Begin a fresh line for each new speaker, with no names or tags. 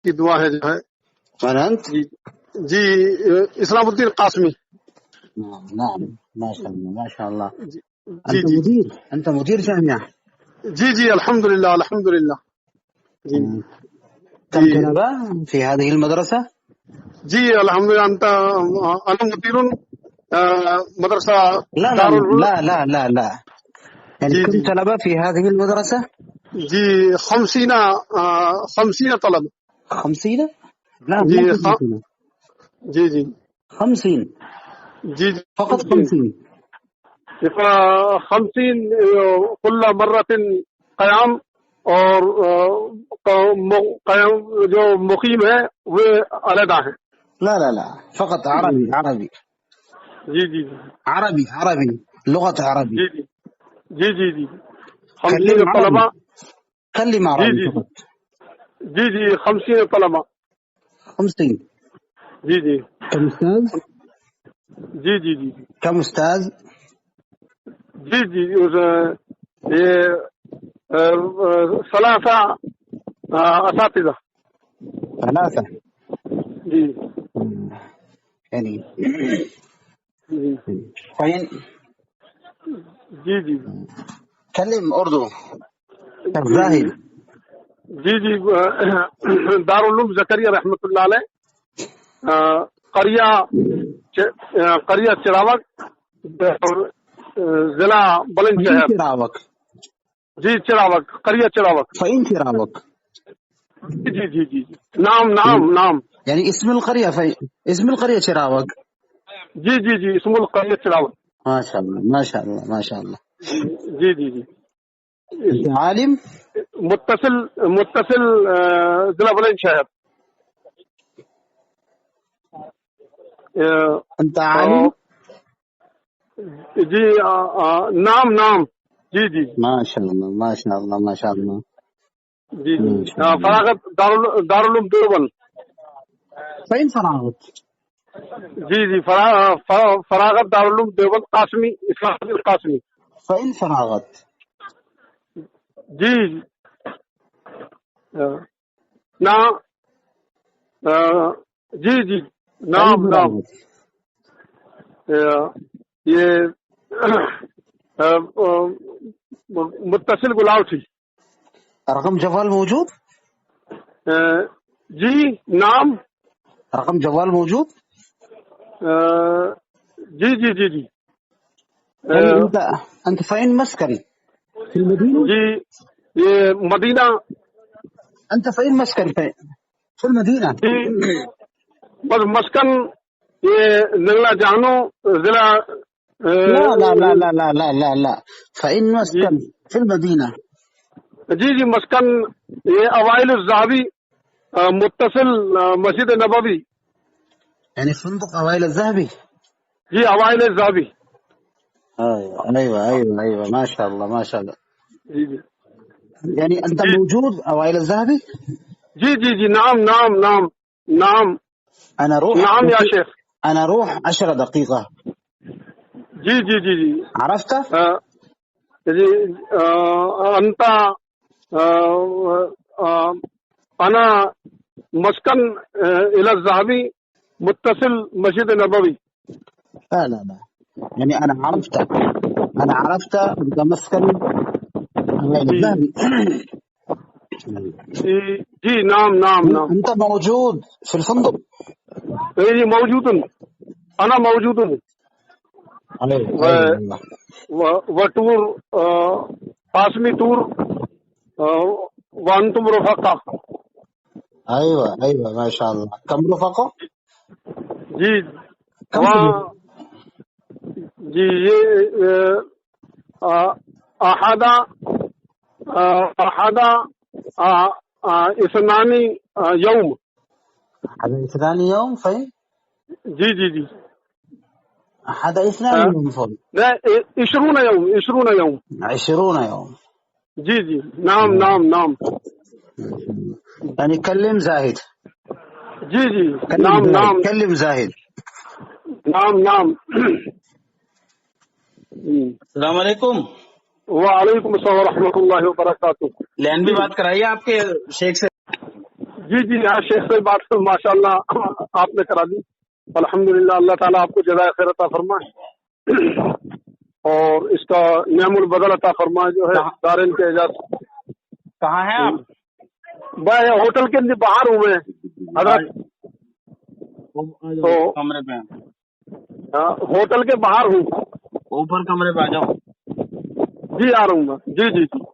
کی دعا ہے جو ہے.
من أنت؟
جی اسلام الدین قاسمی.
نعم ما شاء الله ما شاء الله.
جی
أنت
جی
مدير أنت مدير جامعة.
جی الحمد للہ الحمد للہ. جی
كم
جی
طلبة في هذه المدرسة؟
جی الحمد للہ. انت انا مدیر مدرسہ
لا لا
دار العلوم.
لا لا لا لا يعني
جی
كم
جی
طلبة في هذه المدرسة؟
جی 50 طلب.
50؟ لا
جی
ما في 50.
جی جی
50
جی
فقط 50.
50 كل مرة قیام. اور قیام جو مقیم ہے وہ علیحدہ ہے.
لا لا لا فقط عربي عربي
جی جی
عربي عربي لغة عربي.
جی جی جی جی 50
كلم عربي
طلبہ.
كلم
جی
عربي
جی
فقط.
جی جی 50 طلبہ.
50.
جی جی
كم أستاذ؟
جی جی جی
كم أستاذ؟
جی جی یہ 3 اساتذہ.
3.
جی
يعني
جی
فين
جی جی
كلم أردو.
جی
زاهد.
جی جی دارالعلوم زکریا رحمۃ اللہ علیہ قریہ چراوک ضلع بلند
فين
شہر.
تراوك؟
جی چراوک قریہ چراوک.
فين تراوك؟
جی جی جی جی نام.
يعني اسم القرية فين؟ اسم القرية تراوك.
جی جی جی اسم القریہ چراوک.
ما شاء الله ما شاء الله ما شاء الله.
جی جی جی
أنت عالم؟
متصل ضلع بلند شہر.
أنت عالم؟
جی نام. جی جی
ما شاء الله ما شاء الله ما شاء الله.
جی جی
ما شاء الله.
فراغت دارالعلوم دیوبند.
فين فراغت؟
جی جی فراغت دارالعلوم دیوبند قاسمی اسلام القاسمی.
فين فراغت؟
جی نام. جی جی
فين
نام
فراغت؟
یہ متصل گلاؤ تھی.
رقم جوال موجود؟
جی نام.
رقم جوال موجود؟
جی جی جی جی
يعني أنت فين مسكن؟ في المدينة؟
جی یہ مدینہ.
أنت فين مسكن في المدينة؟
جی بس مسکن یہ نگلا جانو ضلع.
لا لا لا لا لا لا لا لا فإن مسكن في المدينة.
جی جی مسکن یہ اوائل الذهبی متصل مسجد نبوی.
يعني فندق أوائل الذهبي.
جی اوائل الذهبی.
أيوة ما شاء الله ما شاء الله.
جی جی
يعني أنت موجود أوائل الذهبي؟
جی جی جی نام.
أنا أروح
نعم يا شيخ.
أنا أروح 10 دقيقة.
جی جی جی جی
عرفت؟
جی انت انا مسكن الى الذهبي متصل مسجد نبوي.
لا لا لا يعني أنا عرفت أنت مسكن أوائل الذهبي.
جی نام.
أنت موجود في الفندق؟
جی موجود انا موجود ہوں.
أيوة.
وٹور قاسمی ٹور وانتم رفقا.
أيوة ما شاء الله. كم رفقة؟
جی
كم
وہاں جی یہ احدہ اثنانی یوم.
هذا 2 يوم فين؟
جی جی جی
هذا 2 يوم فوق.
لا 20 يوم
20 يوم.
جی جی نام.
يعني كلم زاهد.
جی جی
كلم
نام
زاهد. كلم زاهد.
نام.
السلام علیکم.
وعلیکم السلام ورحمۃ اللہ وبرکاتہ.
لین بھی بات کرائیے آپ کے شیخ سے.
جی جی ہاں شیخ سے بات ماشاءاللہ آپ نے کرا دی. الحمدللہ اللہ تعالیٰ آپ کو جزائے خیر عطا فرمائے اور اس کا نعم البدل عطا فرمائے جو ہے دارین کے اعزاز.
کہاں ہیں آپ؟
میں ہوٹل کے باہر ہوں میں حضرت. تو
کمرے پہ
ہوٹل کے باہر ہوں.
اوپر کمرے پہ آ جاؤ.
جی آ رہا ہوں میں. جی جی جی